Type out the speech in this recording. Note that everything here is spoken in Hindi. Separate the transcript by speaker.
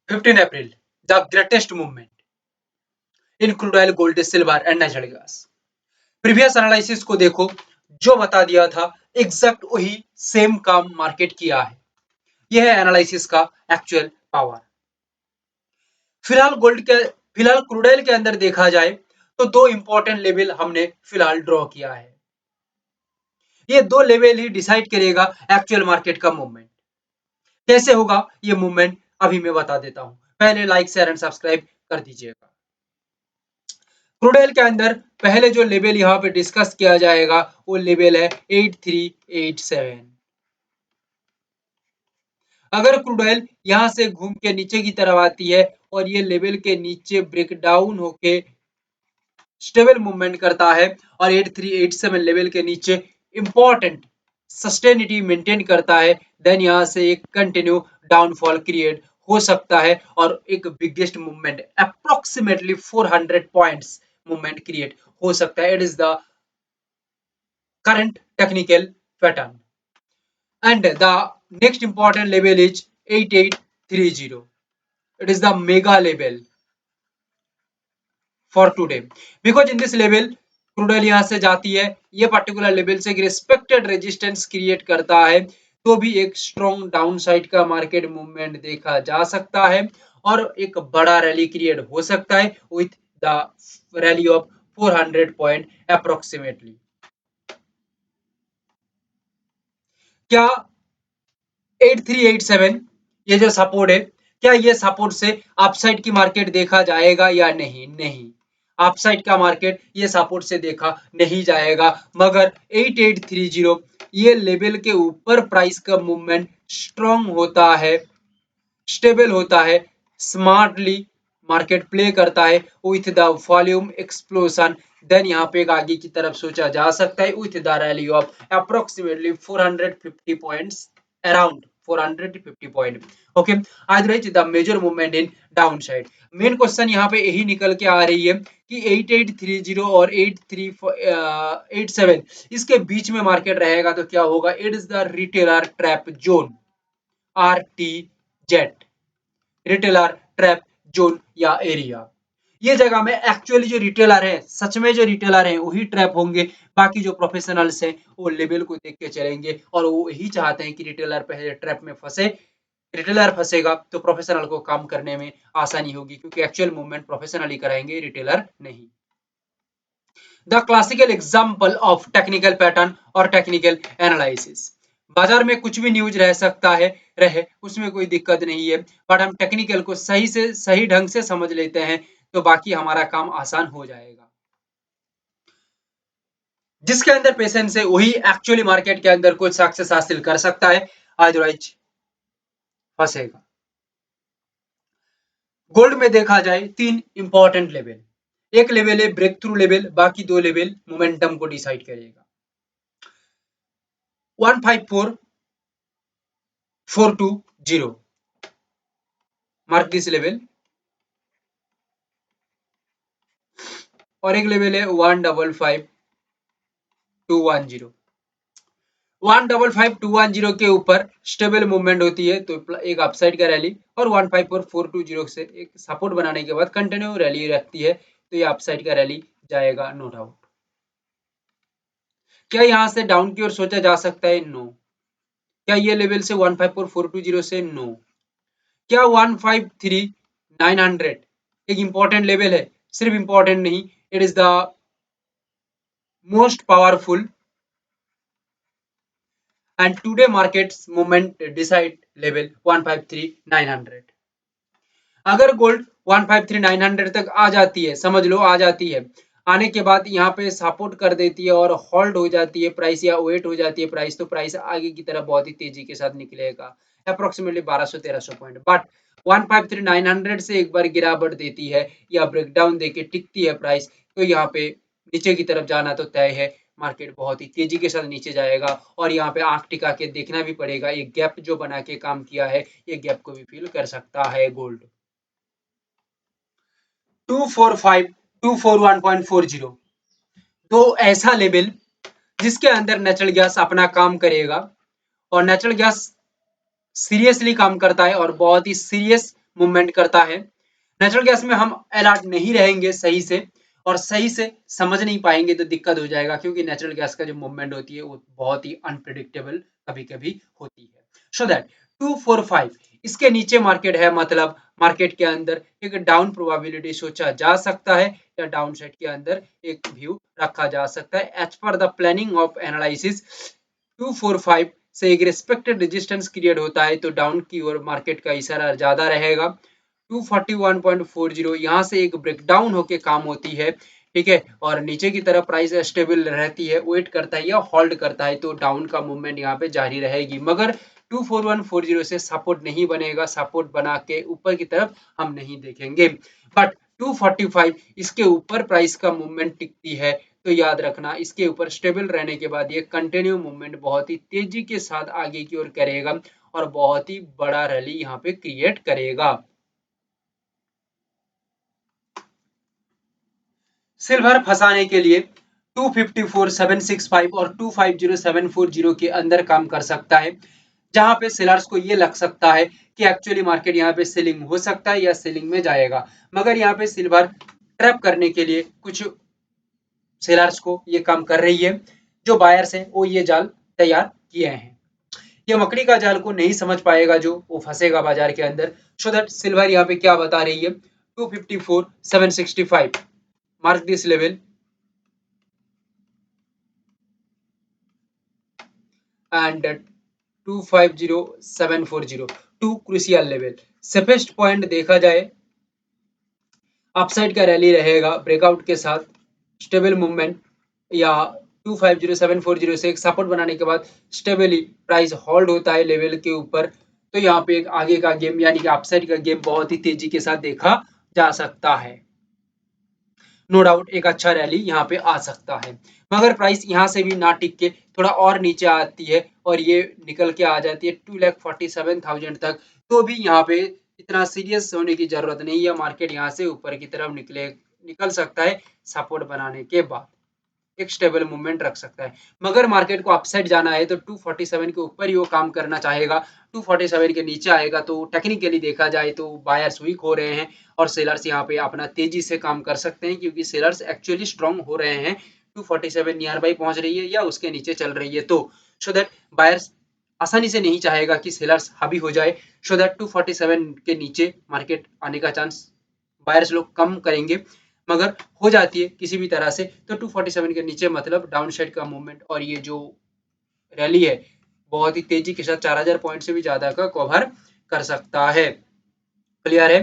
Speaker 1: 15 April, the greatest movement in crude oil, gold, silver and natural gas. Previous analysis को देखो, जो बता दिया था एग्जैक्ट वही सेम काम मार्केट किया है। यह है एनालिसिस का एक्चुअल पावर। फिलहाल क्रूड ऑयल के अंदर देखा जाए तो दो इंपॉर्टेंट लेवल हमने फिलहाल ड्रॉ किया है। ये दो लेवल ही डिसाइड करेगा एक्चुअल मार्केट का मूवमेंट। कैसे होगा ये मूवमेंट अभी मैं बता देता हूं। पहले लाइक शेयर एंड सब्सक्राइब कर दीजिएगा। क्रूड ऑयल के अंदर पहले जो लेवल यहाँ पे डिस्कस किया जाएगा वो लेवल है 8387। अगर क्रूड ऑयल यहाँ से घूम के नीचे की तरफ आती है और ये लेवल के नीचे ब्रेक डाउन होके स्टेबल मूवमेंट करता है और 8387 लेवल के नीचे इंपॉर्टेंट सस्टेनिटी मेंटेन करता है, देन यहाँ से एक कंटिन्यू डाउनफॉल क्रिएट हो सकता है और एक biggest movement approximately 400 points movement create हो सकता है। It is the current technical pattern and the next important level is 8830. It is the mega level for today because in this level crude oil यहाँ से जाती है, ये पर्टिकुलर लेवल से रिस्पेक्टेड रेजिस्टेंस क्रिएट करता है तो भी एक स्ट्रॉन्ग डाउनसाइड का मार्केट मूवमेंट देखा जा सकता है और एक बड़ा रैली क्रिएट हो सकता है with the rally of 400 point approximately. क्या 8387 ये जो सपोर्ट है, क्या ये सपोर्ट से अपसाइड की मार्केट देखा जाएगा या नहीं? नहीं, अपसाइड का मार्केट ये सपोर्ट से देखा नहीं जाएगा, मगर 8830 ये लेवल के ऊपर प्राइस का मूवमेंट स्ट्रॉन्ग होता है, स्टेबल होता है, स्मार्टली मार्केट प्ले करता है with the volume explosion, then यहाँ पे एक आगे की तरफ सोचा जा सकता है with the rally of approximately 450 points, around 450 point. Okay, आज रही the major movement in down side. Main question यहाँ पे यही निकल के आ रही है कि 8830 और 8387 इसके बीच में मार्केट रहेगा तो क्या होगा? It is the retailer trap zone, RTZ, retailer trap zone या एरिया। ये जगह में एक्चुअली जो रिटेलर है, सच में जो रिटेलर है वही ट्रैप होंगे, बाकी जो प्रोफेशनल्स हैं वो लेवल को देख के चलेंगे और वो यही चाहते हैं कि रिटेलर पहले ट्रैप में फंसे। रिटेलर फंसेगा तो प्रोफेशनल को काम करने में आसानी होगी क्योंकि एक्चुअल मूवमेंट प्रोफेशनल ही कराएंगे, रिटेलर नहीं। The classical example of technical pattern और टेक्निकल एनालिसिस। बाजार में कुछ भी न्यूज रह सकता है, रहे उसमें कोई दिक्कत नहीं है, बट हम टेक्निकल को सही ढंग से समझ लेते हैं तो बाकी हमारा काम आसान हो जाएगा। जिसके अंदर पेशेंस है वही एक्चुअली मार्केट के अंदर कुछ सक्सेस हासिल कर सकता है, अदरवाइज फंसेगा। गोल्ड में देखा जाए तीन इंपॉर्टेंट लेवल, एक लेवल है ब्रेक थ्रू लेवल, बाकी दो लेवल मोमेंटम को डिसाइड करेगा। 15420 मार्क दिस लेवल और एक लेवल है 155210। 155210 के ऊपर स्टेबल मूवमेंट होती है तो एक अपसाइड का रैली और 154420 से एक सपोर्ट बनाने के बाद कंटिन्यू रैली रखती है तो ये अपसाइड का रैली जाएगा, नो डाउट। क्या यहाँ से डाउन की ओर सोचा जा सकता है? नो। क्या ये लेवल से 154420 से? नो। क्या 153900 एक इंपॉर्टेंट लेवल है? सिर्फ इंपॉर्टेंट नहीं, it is the most powerful and today markets movement decide level 153900। अगर गोल्ड 153900 तक आ जाती है, समझ लो आ जाती है, आने के बाद यहाँ पे सपोर्ट कर देती है और होल्ड हो जाती है प्राइस या वेट हो जाती है प्राइस, तो प्राइस आगे की तरफ बहुत ही तेजी के साथ निकलेगा, अप्रोक्सीमेटली 1200-1300 पॉइंट। बट 153900 से एक बार गिरावट देती है या ब्रेकडाउन देके टिकती है प्राइस तो यहाँ पे नीचे की तरफ जाना तो तय है, मार्केट बहुत ही तेजी के साथ नीचे जाएगा और यहाँ पे आंख टिका के देखना भी पड़ेगा, ये गैप जो बना के काम किया है ये गैप को भी फील कर सकता है गोल्ड। 241.40 तो ऐसा लेवल जिसके अंदर नेचुरल गैस अपना काम करेगा और नेचुरल गैस सीरियसली काम करता है और बहुत ही सीरियस मूवमेंट करता है। नेचुरल गैस में हम अलर्ट नहीं रहेंगे सही से और सही से समझ नहीं पाएंगे तो दिक्कत हो जाएगा, क्योंकि नेचुरल गैस का जो मूवमेंट होती है वो बहुत ही अनप्रिडिक्टेबल कभी कभी होती है। सो दैट 245 इसके नीचे मार्केट है, मतलब मार्केट के अंदर एक डाउन प्रोबेबिलिटी सोचा जा सकता है या डाउन साइड के अंदर एक व्यू रखा जा सकता है। As per the planning of analysis 245 से एक रिस्पेक्टेड रेजिस्टेंस क्रिएट होता है तो डाउन की ओर मार्केट का इशारा ज्यादा रहेगा। 241.40 यहाँ से एक ब्रेकडाउन होके काम होती है, ठीक है, और नीचे की तरफ प्राइस स्टेबल रहती है, वेट करता है या होल्ड करता है तो डाउन का मूवमेंट यहाँ पे जारी रहेगी। मगर 24140 से सपोर्ट नहीं बनेगा, सपोर्ट बना के ऊपर की तरफ हम नहीं देखेंगे। बट 245 इसके ऊपर प्राइस का मूवमेंट टिकती है तो याद रखना इसके ऊपर स्टेबल रहने के बाद ये कंटिन्यू मूवमेंट बहुत ही तेजी के साथ आगे की ओर करेगा और बहुत ही बड़ा रैली यहाँ पे क्रिएट करेगा। सिल्वर फंसाने के लिए 254,765 और 250,740 के अंदर काम कर सकता है, जहां पे सेलर्स को ये लग सकता है कि एक्चुअली मार्केट यहाँ पे सेलिंग हो सकता है या सेलिंग में जाएगा। मगर यहाँ पे सिल्वर ट्रैप करने के लिए कुछ सेलर्स को ये काम कर रही है, जो बायर्स हैं वो ये जाल तैयार किए हैं। ये मकड़ी का जाल को नहीं समझ पाएगा जो वो फंसेगा बाजार के अंदर। सो दैट सिल्वर यहाँ पे क्या बता रही है, 254,765 mark this level and 250,740 to crucial level. Safest point देखा जाए अपसाइड का रैली रहेगा ब्रेकआउट के साथ, स्टेबल मूवमेंट या 250,740 से एक सपोर्ट बनाने के बाद स्टेबली प्राइस होल्ड होता है लेवल के ऊपर, तो यहाँ पे एक आगे का गेम यानी कि अपसाइड का गेम बहुत ही तेजी के साथ देखा जा सकता है। नो डाउट एक अच्छा रैली यहाँ पे आ सकता है। मगर प्राइस यहाँ से भी ना टिक के थोड़ा और नीचे आती है और ये निकल के आ जाती है 2,47,000 तक, तो भी यहाँ पे इतना सीरियस होने की जरूरत नहीं है। मार्केट यहाँ से ऊपर की तरफ निकल सकता है सपोर्ट बनाने के बाद, एक स्टेबल मूवमेंट रख सकता है। मगर मार्केट को अपसाइड जाना है तो 247 के ऊपर ही वो काम करना चाहेगा। 247 के नीचे आएगा तो टेक्निकली देखा जाए तो बायर्स वीक हो रहे हैं और सेलर्स यहाँ पे अपना तेजी से काम कर सकते हैं, क्योंकि सेलर्स एक्चुअली स्ट्रांग हो रहे हैं। 247 नियर बाई पहुंच रही है या उसके नीचे चल रही है तो सो दैट बायर्स आसानी से नहीं चाहेगा कि सेलर्स हावी हो जाए। सो दैट 247 के नीचे मार्केट आने का चांस बायर्स लोग कम करेंगे। मगर हो जाती है किसी भी तरह से तो 247 के नीचे मतलब डाउन साइड का मूवमेंट और ये जो रैली है बहुत ही तेजी के साथ 4,000 पॉइंट से भी ज्यादा का कवर कर सकता है। क्लियर है?